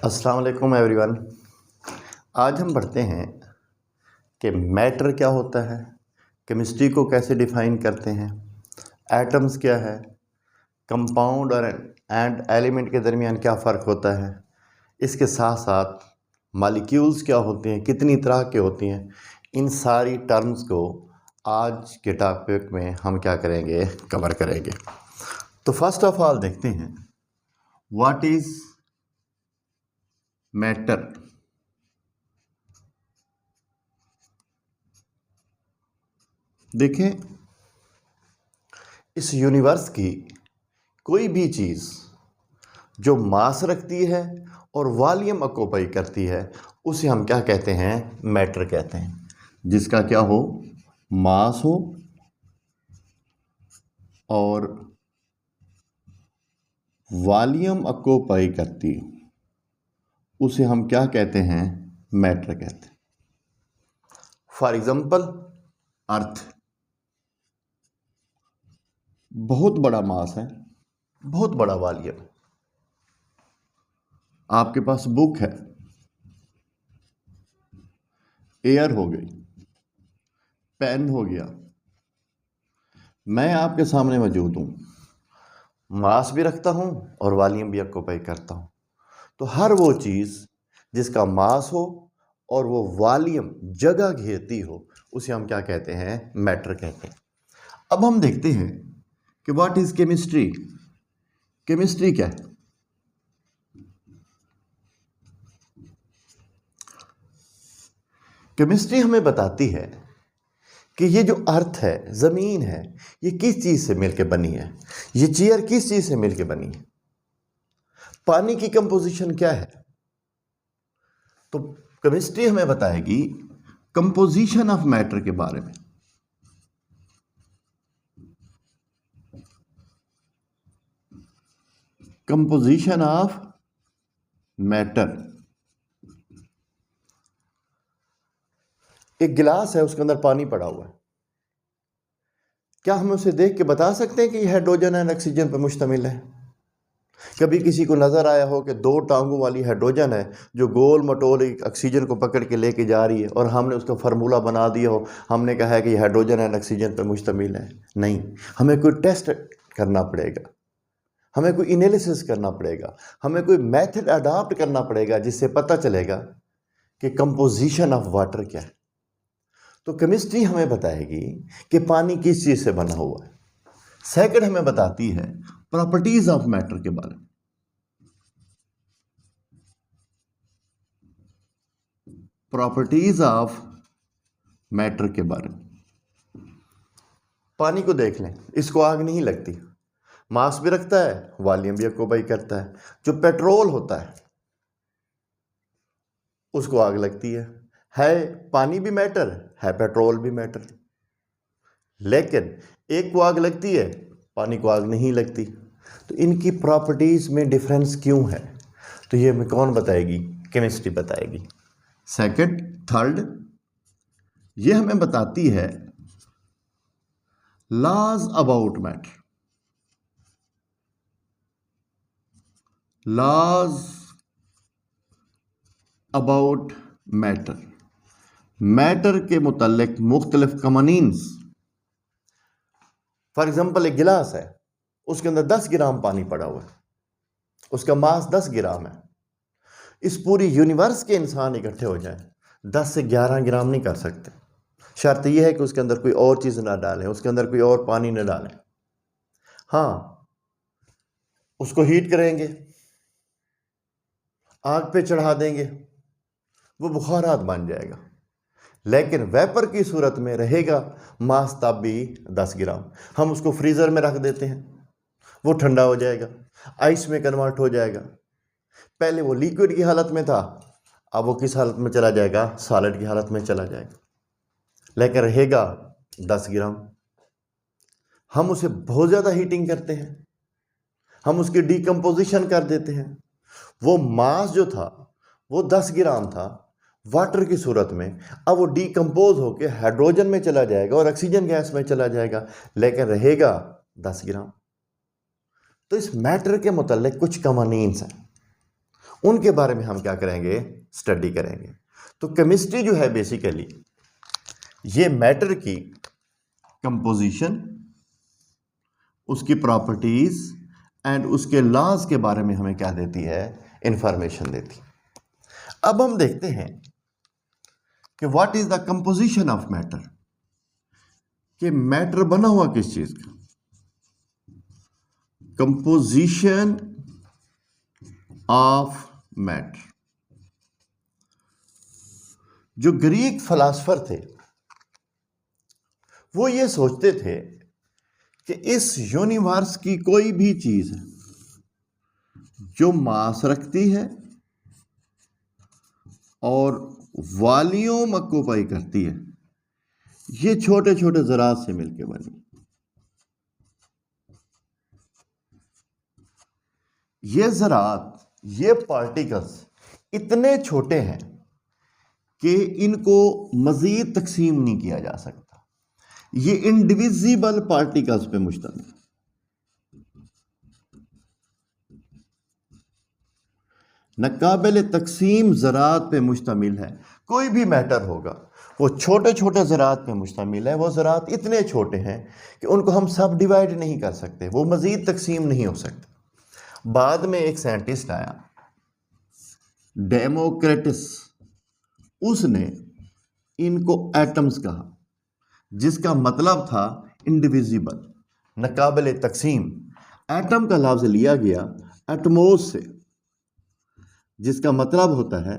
अस्सलाम वालेकुम एवरीवन। आज हम पढ़ते हैं कि मैटर क्या होता है, केमिस्ट्री को कैसे डिफ़ाइन करते हैं, एटम्स क्या है, कंपाउंड और एंड एलिमेंट के दरमियान क्या फ़र्क होता है, इसके साथ साथ मॉलिक्यूल्स क्या होते हैं, कितनी तरह के होती हैं। इन सारी टर्म्स को आज के टॉपिक में हम क्या करेंगे, कवर करेंगे। तो फर्स्ट ऑफ ऑल देखते हैं व्हाट इज़ मैटर। देखें, इस यूनिवर्स की कोई भी चीज़ जो मास रखती है और वॉल्यूम ऑक्यूपाई करती है उसे हम क्या कहते हैं, मैटर कहते हैं। जिसका क्या हो, मास हो और वॉल्यूम ऑक्यूपाई करती हो उसे हम क्या कहते हैं, मैटर कहते हैं। फॉर एग्जांपल अर्थ, बहुत बड़ा मास है, बहुत बड़ा वॉल्यूम। आपके पास बुक है, एयर हो गई, पेन हो गया, मैं आपके सामने मौजूद हूँ, मास भी रखता हूँ और वॉल्यूम भी ऑक्यूपाई करता हूँ। तो हर वो चीज़ जिसका मास हो और वो वॉल्यूम जगह घेरती हो उसे हम क्या कहते हैं, मैटर कहते हैं। अब हम देखते हैं कि व्हाट इज़ केमिस्ट्री। केमिस्ट्री क्या है? केमिस्ट्री हमें बताती है कि ये जो अर्थ है, ज़मीन है, ये किस चीज़ से मिलकर बनी है, ये चेयर किस चीज़ से मिलकर बनी है, पानी की कंपोजिशन क्या है। तो केमिस्ट्री हमें बताएगी कंपोजिशन ऑफ मैटर के बारे में। Composition of matter. एक गिलास है, उसके अंदर पानी पड़ा हुआ है। क्या हम उसे देख के बता सकते हैं कि यह हाइड्रोजन एंड ऑक्सीजन पर मुश्तमिल है? कभी किसी को नज़र आया हो कि दो टांगों वाली हाइड्रोजन है जो गोल मटोल ऑक्सीजन को पकड़ के लेके जा रही है और हमने उसका फार्मूला बना दिया हो, हमने कहा है कि यह हाइड्रोजन एंड ऑक्सीजन पर मुश्तमिल है? नहीं, हमें कोई टेस्ट करना पड़ेगा, हमें कोई एनालिसिस करना पड़ेगा, हमें कोई मेथड अडॉप्ट करना पड़ेगा जिससे पता चलेगा कि कंपोजिशन ऑफ वाटर क्या है। तो केमिस्ट्री हमें बताएगी कि पानी किस चीज़ से बना हुआ है। सेकंड हमें बताती है प्रॉपर्टीज ऑफ मैटर के बारे में। प्रॉपर्टीज ऑफ मैटर के बारे में। पानी को देख लें, इसको आग नहीं लगती, मास भी रखता है, वॉल्यूम भी ऑक्यूपाई करता है। जो पेट्रोल होता है उसको आग लगती है पानी भी मैटर है, पेट्रोल भी मैटर। लेकिन एक को आग लगती है, पानी को आग नहीं लगती। तो इनकी प्रॉपर्टीज में डिफरेंस क्यों है? तो ये हमें कौन बताएगी? केमिस्ट्री बताएगी। सेकंड, थर्ड, ये हमें बताती है laws about matter. Laws about matter, matter के मुतल्लिक मुख्तलिफ कवानीन्स। फॉर एग्जाम्पल एक गिलास है, उसके अंदर 10 ग्राम पानी पड़ा हुआ है, उसका मास 10 ग्राम है। इस पूरी यूनिवर्स के इंसान इकट्ठे हो जाएं, 10 से 11 ग्राम नहीं कर सकते। शर्त यह है कि उसके अंदर कोई और चीज़ ना डालें, उसके अंदर कोई और पानी ना डालें। हाँ, उसको हीट करेंगे, आग पे चढ़ा देंगे, वो बुखारात बन जाएगा। लेकिन वेपर की सूरत में रहेगा मास तब भी 10 ग्राम। हम उसको फ्रीज़र में रख देते हैं, वो ठंडा हो जाएगा, आइस में कन्वर्ट हो जाएगा। पहले वो लिक्विड की हालत में था, अब वो किस हालत में चला जाएगा? सॉलिड की हालत में चला जाएगा, लेकिन रहेगा 10 ग्राम। हम उसे बहुत ज़्यादा हीटिंग करते हैं, हम उसकी डीकम्पोजिशन कर देते हैं। वो मास जो था वो 10 ग्राम था वाटर की सूरत में, अब वो डीकम्पोज होकर हाइड्रोजन में चला जाएगा और ऑक्सीजन गैस में चला जाएगा, लेकिन रहेगा 10 ग्राम। तो इस मैटर के मुतल्लिक कुछ कवानीन्स हैं, उनके बारे में हम क्या करेंगे, स्टडी करेंगे। तो केमिस्ट्री जो है बेसिकली ये मैटर की कंपोजिशन, उसकी प्रॉपर्टीज एंड उसके लॉज के बारे में हमें क्या देती है, इंफॉर्मेशन देती है। अब हम देखते हैं कि what is the composition of matter, कि मैटर बना हुआ किस चीज का। कंपोजिशन ऑफ मैटर, जो ग्रीक फिलासफर थे वो ये सोचते थे कि इस यूनिवर्स की कोई भी चीज है जो मास रखती है और वॉल्यूम ऑक्यूपाई करती है, ये छोटे छोटे ज़रात से मिलकर बनी। ये ज़रात, ये पार्टिकल्स इतने छोटे हैं कि इनको मज़ीद तकसीम नहीं किया जा सकता। ये इंडिविजिबल पार्टिकल्स पे मुश्तमिल, नाकाबिल तकसीम ज़रात पे मुश्तमिल है। कोई भी मैटर होगा वो छोटे छोटे ज़रात पे मुश्तमिल है। वो ज़रात इतने छोटे हैं कि उनको हम सब डिवाइड नहीं कर सकते, वो मज़ीद तकसीम नहीं हो सकते। बाद में एक साइंटिस्ट आया, डेमोक्रिटस, उसने इनको एटम्स कहा, जिसका मतलब था इंडिविजिबल, नाकाबिल तकसीम। एटम का लफ्ज़ लिया गया एटमोस से, जिसका मतलब होता है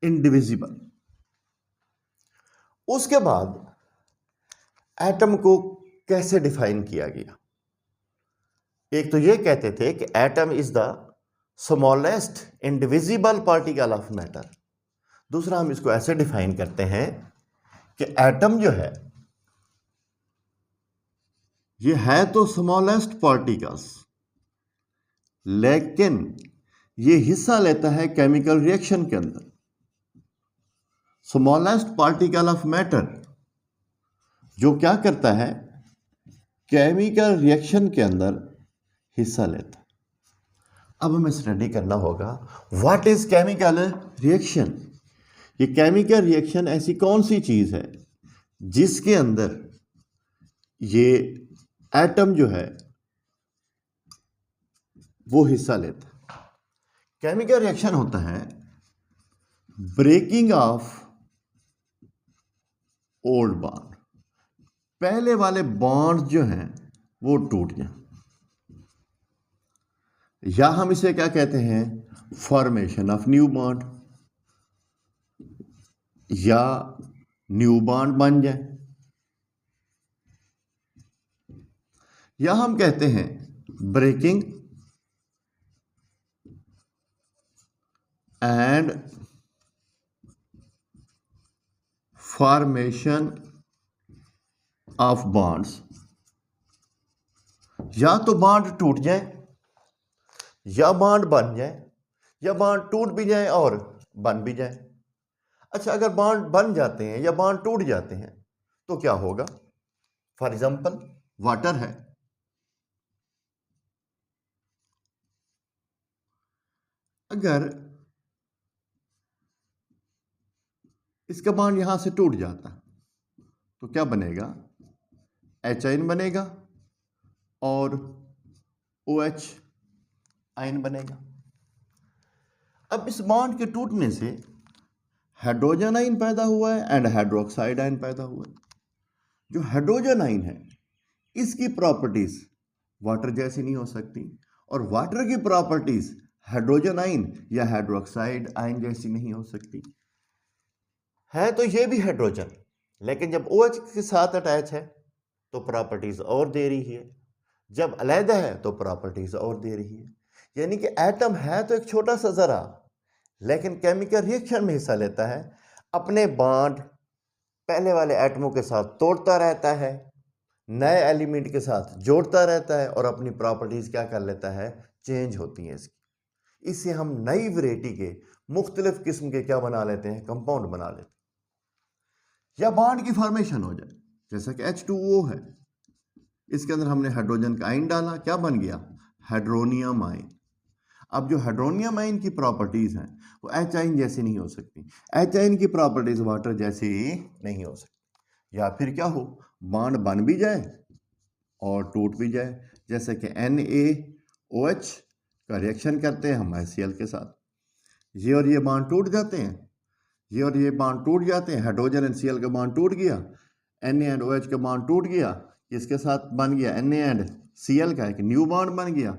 इंडिविजिबल। उसके बाद एटम को कैसे डिफाइन किया गया? एक तो ये कहते थे कि atom is the smallest indivisible particle of matter. दूसरा हम इसको ऐसे डिफाइन करते हैं कि एटम जो है ये है तो स्मॉलेस्ट पार्टिकल्स, लेकिन ये हिस्सा लेता है केमिकल रिएक्शन के अंदर। स्मॉलेस्ट पार्टिकल ऑफ मैटर जो क्या करता है, केमिकल रिएक्शन के अंदर हिस्सा लेता है। अब हमें स्टडी करना होगा व्हाट इज केमिकल रिएक्शन। ये केमिकल रिएक्शन ऐसी कौन सी चीज है जिसके अंदर ये एटम जो है वो हिस्सा लेता है। केमिकल रिएक्शन होता है ब्रेकिंग ऑफ ओल्ड बॉन्ड, पहले वाले बॉन्ड जो हैं वो टूट जाए, या हम इसे क्या कहते हैं, फॉर्मेशन ऑफ न्यू बॉन्ड, या न्यू बॉन्ड बन जाए, या हम कहते हैं breaking and formation of bonds. या तो बॉन्ड टूट जाए, या बॉन्ड बन जाए, या बॉन्ड टूट भी जाए और बन भी जाए। अच्छा, अगर बॉन्ड बन जाते हैं या बॉन्ड टूट जाते हैं तो क्या होगा? फॉर एग्जाम्पल वाटर है, अगर इसका बॉन्ड यहां से टूट जाता तो क्या बनेगा? H बनेगा और OH आयन बनेगा। अब इस बॉन्ड के टूटने से हाइड्रोजन आयन पैदा हुआ है एंड हाइड्रोक्साइड आयन पैदा हुआ है। जो हाइड्रोजन आयन है इसकी प्रॉपर्टीज वाटर जैसी नहीं हो सकती, और वाटर की प्रॉपर्टीज हाइड्रोजन आयन या हाइड्रोक्साइड आयन जैसी नहीं हो सकती। है तो ये भी हाइड्रोजन, लेकिन जब OH के साथ अटैच है तो प्रॉपर्टीज और दे रही है, जब अलहदा है तो प्रॉपर्टीज और दे रही है। यानी कि एटम है तो एक छोटा सा जरा, लेकिन केमिकल रिएक्शन में हिस्सा लेता है, अपने बॉन्ड पहले वाले एटमों के साथ तोड़ता रहता है, नए एलिमेंट के साथ जोड़ता रहता है, और अपनी प्रॉपर्टीज क्या कर लेता है, चेंज होती हैं इसकी। इससे हम नई वैरायटी के मुख्तलिफ किस्म के क्या बना लेते हैं, कंपाउंड बना लेते हैं। या बॉन्ड की फॉर्मेशन हो जाए, जैसा कि H2O है, इसके अंदर हमने हाइड्रोजन का आयन डाला, क्या बन गया? Hydronium ion. अब जो हाइड्रोनियम आयन की प्रॉपर्टीज हैं वो एच आयन जैसी नहीं हो सकती, एच आयन की प्रॉपर्टीज वाटर जैसी नहीं हो सकती। या फिर क्या हो, बॉन्ड बन भी जाए और टूट भी जाए, जैसे कि NaOH का रिएक्शन करते हैं हम HCl के साथ, ये और ये बॉन्ड टूट जाते हैं, ये और ये बॉन्ड टूट जाते हैं, हाइड्रोजन एंड Cl का बॉन्ड टूट गया, Na एंड OH का बॉन्ड टूट गया, इसके साथ बन गया Na एंड Cl का एक न्यू बॉन्ड बन गया,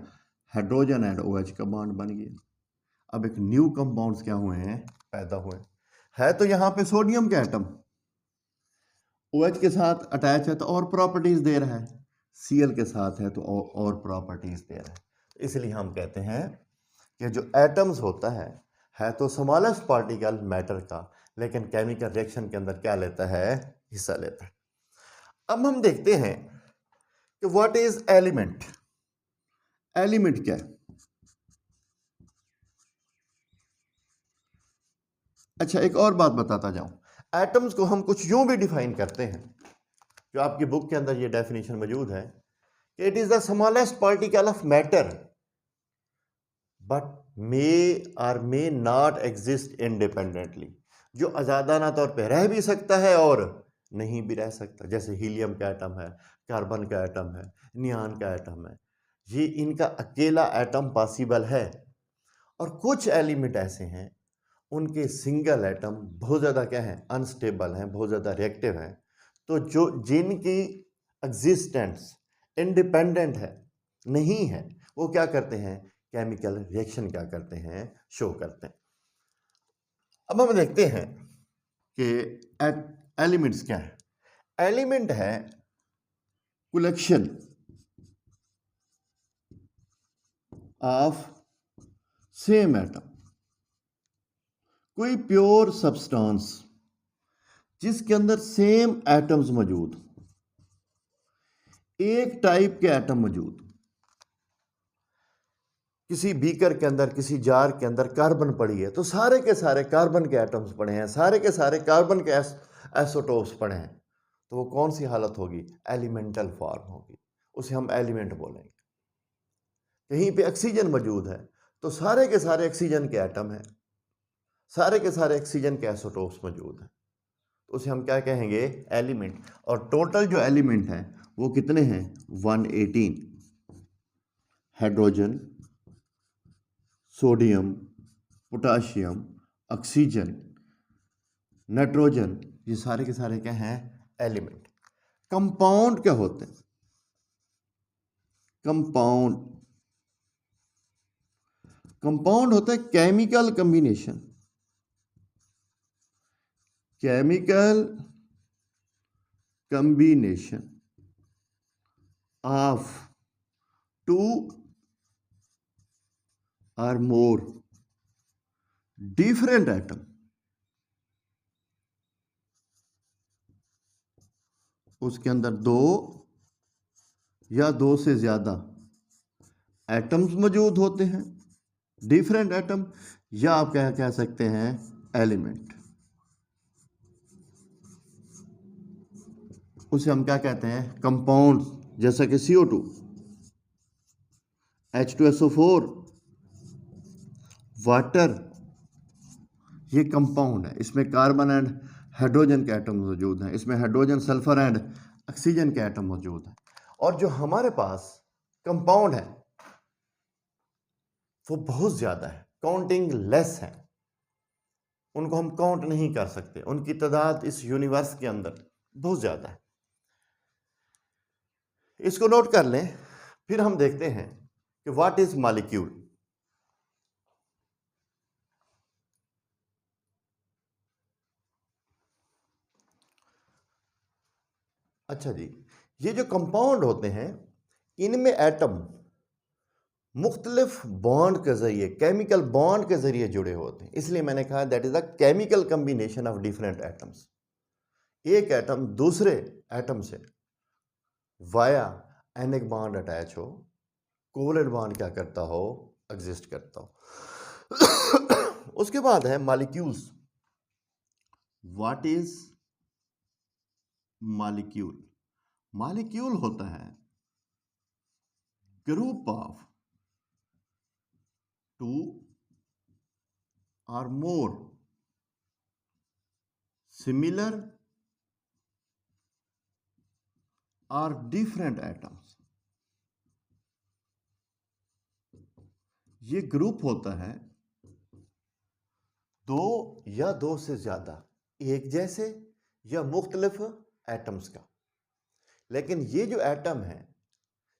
हाइड्रोजन एंड OH का बॉन्ड बन गया। अब एक न्यू कंपाउंड्स क्या हुए हैं, पैदा हुए है। तो यहाँ पे सोडियम का एटम OH के साथ अटैच है तो और प्रॉपर्टीज दे रहा है, Cl के साथ है तो और प्रॉपर्टीज दे रहा है। इसलिए हम कहते हैं कि जो एटम्स होता है तो स्मॉलेस्ट पार्टिकल मैटर का, लेकिन केमिकल रिएक्शन के अंदर क्या लेता है, हिस्सा लेता है। अब हम देखते हैं कि व्हाट इज एलिमेंट। एलिमेंट क्या है? अच्छा, एक और बात बताता जाऊं, एटम्स को हम कुछ यूं भी डिफाइन करते हैं, जो आपकी बुक के अंदर ये डेफिनेशन मौजूद है कि it is the smallest particle of matter but may और मे नॉट एग्जिस्ट इंडिपेंडेंटली, जो आजादाना तौर पे रह भी सकता है और नहीं भी रह सकता। जैसे हीलियम का एटम है, कार्बन का एटम है, नियॉन का एटम है, ये इनका अकेला एटम पॉसिबल है। और कुछ एलिमेंट ऐसे हैं उनके सिंगल एटम बहुत ज़्यादा क्या है, अनस्टेबल हैं, बहुत ज़्यादा रिएक्टिव हैं। तो जो जिनकी एग्जिस्टेंस इंडिपेंडेंट है, नहीं है, वो क्या करते हैं, केमिकल रिएक्शन क्या करते हैं, शो करते हैं। अब हम देखते हैं कि एलिमेंट्स क्या है। एलिमेंट है कलेक्शन ऑफ सेम एटम, कोई प्योर सब्सटेंस जिसके अंदर सेम एटम्स मौजूद, एक टाइप के एटम मौजूद। किसी बीकर के अंदर, किसी जार के अंदर कार्बन पड़ी है तो सारे के सारे कार्बन के एटम्स पड़े हैं, सारे के सारे कार्बन के एसोटोप्स पड़े हैं, तो वो कौन सी हालत होगी, एलिमेंटल फॉर्म होगी, उसे हम एलिमेंट बोलेंगे। कहीं पे ऑक्सीजन मौजूद है तो सारे के सारे ऑक्सीजन के एटम हैं, सारे के सारे ऑक्सीजन के एसोटोप्स मौजूद हैं, तो उसे हम क्या कहेंगे, एलिमेंट। और टोटल जो एलिमेंट हैं वो कितने हैं, 118। Hydrogen, sodium, potassium, oxygen, nitrogen, ये सारे के सारे क्या हैं, एलिमेंट। कंपाउंड क्या होते हैं, कंपाउंड, कंपाउंड होता है chemical combination, chemical combination of two और मोर डिफरेंट एटम, उसके अंदर दो या दो से ज्यादा एटम्स मौजूद होते हैं, डिफरेंट एटम, या आप क्या कह सकते हैं, एलिमेंट। उसे हम क्या कहते हैं, कंपाउंड। जैसा कि CO2, H2SO4, वाटर, ये कंपाउंड है, इसमें कार्बन एंड हाइड्रोजन के एटम मौजूद हैं, इसमें हाइड्रोजन, सल्फर एंड ऑक्सीजन के एटम मौजूद हैं। और जो हमारे पास कंपाउंड है वो बहुत ज्यादा है, काउंटिंग लेस है, उनको हम काउंट नहीं कर सकते, उनकी तादाद इस यूनिवर्स के अंदर बहुत ज्यादा है। इसको नोट कर लें। फिर हम देखते हैं कि व्हाट इज मॉलिक्यूल। अच्छा जी, ये जो कंपाउंड होते हैं इनमें एटम मुख्तलिफ बॉन्ड के जरिए, केमिकल बॉन्ड के जरिए जुड़े होते हैं, इसलिए मैंने कहा that is a chemical combination of different atoms. एक एटम दूसरे एटम से वाया एनिक बॉन्ड अटैच हो, कोवलेंट बॉन्ड क्या करता हो, एग्जिस्ट करता हो। उसके बाद है molecules. What is molecule. Molecule होता है group of two or more similar or different atoms। ये ग्रुप होता है दो या दो से ज्यादा एक जैसे या मुख्तलिफ एटम्स का। लेकिन ये जो एटम है,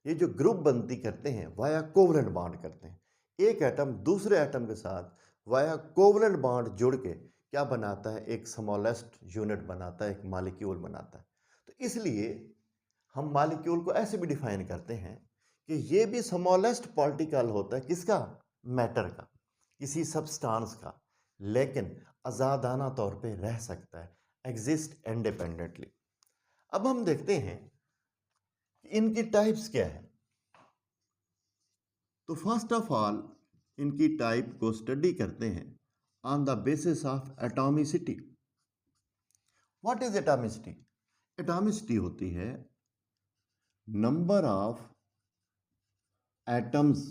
ये जो ग्रुप बनती करते हैं वाया कोवलेंट बॉन्ड करते हैं। एक एटम दूसरे एटम के साथ वाया कोवलेंट बॉन्ड जुड़ के क्या बनाता है, एक स्मॉलेस्ट यूनिट बनाता है, एक मॉलिक्यूल बनाता है। तो इसलिए हम मॉलिक्यूल को ऐसे भी डिफाइन करते हैं कि ये भी स्मॉलेस्ट पार्टिकल होता है, किसका, मैटर का, किसी सब्सटेंस का, लेकिन आज़ादाना तौर पे रह सकता है, एग्जिस्ट इंडिपेंडेंटली। अब हम देखते हैं कि इनकी टाइप्स क्या है। तो फर्स्ट ऑफ ऑल इनकी टाइप को स्टडी करते हैं on the basis of atomicity. What is atomicity? Atomicity होती है नंबर ऑफ एटम्स,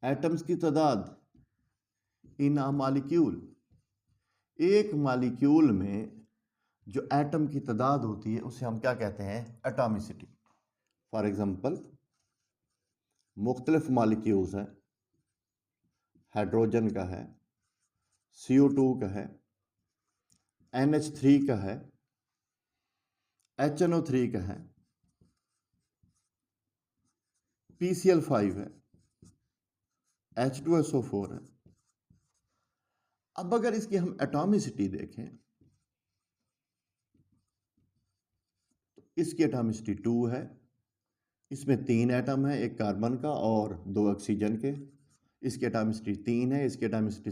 एटम्स की तादाद इन अ मॉलिक्यूल। एक मॉलिक्यूल में जो एटम की तादाद होती है उसे हम क्या कहते हैं, एटॉमिसिटी। फॉर एग्जांपल मुख्तलिफ मॉलिक्यूल्स हैं, हाइड्रोजन का है, CO2 का है, NH3 का है, HNO3 का है, PCl5 है, H2SO4 है। अब अगर इसकी हम एटॉमिसिटी देखें तो इसकी एटॉमिसिटी 2 है। इसमें 3 एटम है, एक कार्बन का और 2 ऑक्सीजन के। इसकी एटॉमिसिटी 3 है, इसकी एटॉमिसिटी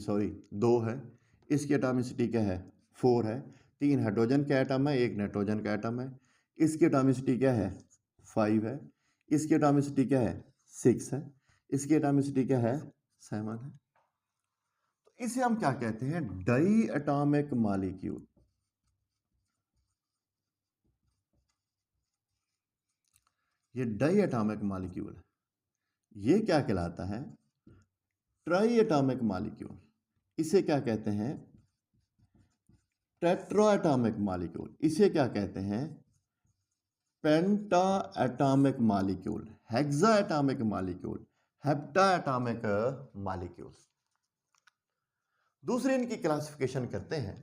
2 है। इसकी एटॉमिसिटी क्या है, 4 है। 3 हाइड्रोजन के एटम है, एक नाइट्रोजन का एटम है। इसकी एटॉमिसिटी क्या है, 5 है। इसकी एटॉमिसिटी क्या है, 6 है। इसकी एटॉमिसिटी क्या है, 7 है। तो इसे हम क्या कहते हैं, डाई एटॉमिक मॉलिक्यूल। ये डाई एटॉमिक मॉलिक्यूल है। ये क्या कहलाता है, ट्राई एटॉमिक मॉलिक्यूल। इसे क्या कहते हैं, टेट्रा एटॉमिक मॉलिक्यूल। इसे क्या कहते हैं, penta atomic molecule, hexa atomic molecule, hepta atomic molecule. दूसरे इनकी क्लासिफिकेशन करते हैं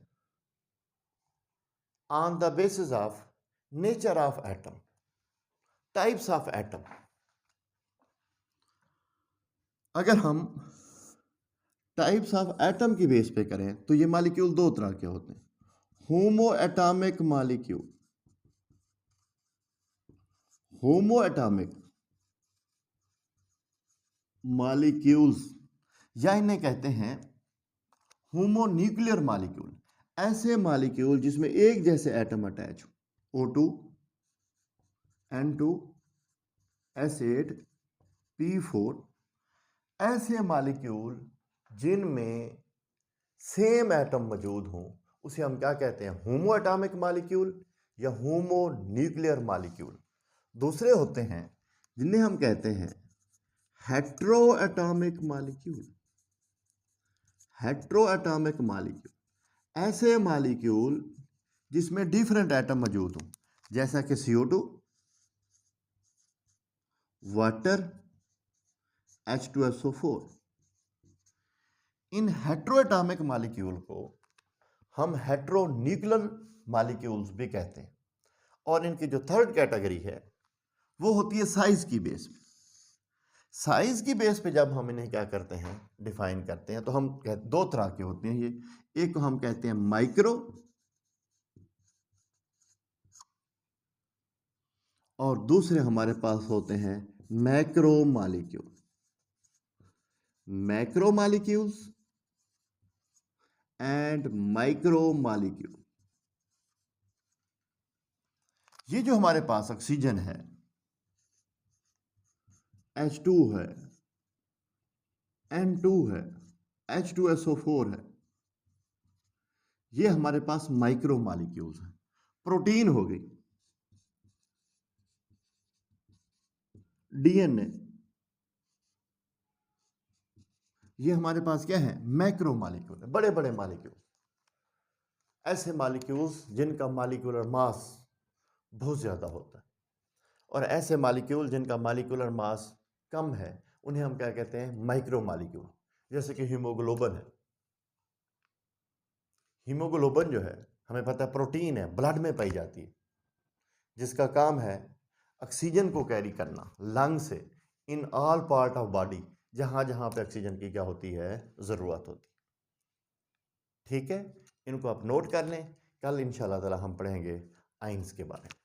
on the basis of nature of atom, types of atom. अगर हम टाइप्स ऑफ एटम की बेस पे करें तो ये मॉलिक्यूल दो तरह के होते हैं, होमो एटॉमिक मॉलिक्यूल, होमो एटॉमिक मॉलिक्यूल्स, या इन्हें कहते हैं होमो न्यूक्लियर मॉलिक्यूल। ऐसे मॉलिक्यूल जिसमें एक जैसे एटम अटैच हो, O2 N2 S8 P4। ऐसे मॉलिक्यूल जिनमें सेम एटम मौजूद हों उसे हम क्या कहते हैं, होमो एटॉमिक मॉलिक्यूल या होमो न्यूक्लियर मॉलिक्यूल। दूसरे होते हैं जिन्हें हम कहते हैं hetero atomic molecule, hetero atomic molecule. ऐसे मॉलिक्यूल जिसमें डिफरेंट एटम मौजूद हों, जैसा कि CO2, वाटर, H2SO4। इन हेट्रो एटॉमिक मॉलिक्यूल को हम हेट्रो न्यूक्लियर मॉलिक्यूल्स भी कहते हैं। और इनकी जो थर्ड कैटेगरी है वो होती है साइज की बेस पे। साइज की बेस पे जब हम इन्हें क्या करते हैं, डिफाइन करते हैं, तो हम दो तरह के होते हैं ये। एक को हम कहते हैं माइक्रो और दूसरे हमारे पास होते हैं macro molecule. Macro molecules and micro molecule. ये जो हमारे पास ऑक्सीजन है, H2 है, N2 है, H2SO4 है, ये हमारे पास माइक्रो मॉलिक्यूल्स हैं। प्रोटीन हो गई, DNA, ये हमारे पास क्या है, मैक्रो मॉलिक्यूल है, बड़े बड़े मॉलिक्यूल, ऐसे मॉलिक्यूल्स जिनका मॉलिक्यूलर मास बहुत ज़्यादा होता है, और ऐसे मॉलिक्यूल जिनका मॉलिक्यूलर मास कम है उन्हें हम क्या कहते हैं, माइक्रो मॉलिक्यूल। जैसे कि हीमोग्लोबिन है, हीमोग्लोबिन जो है हमें पता है प्रोटीन है, ब्लड में पाई जाती है, जिसका काम है ऑक्सीजन को कैरी करना लंग से in all part of body, जहां जहां पे ऑक्सीजन की क्या होती है, ज़रूरत होती है। ठीक है, इनको आप नोट कर लें, कल इंशाल्लाह ताला हम पढ़ेंगे आइंस के बारे में।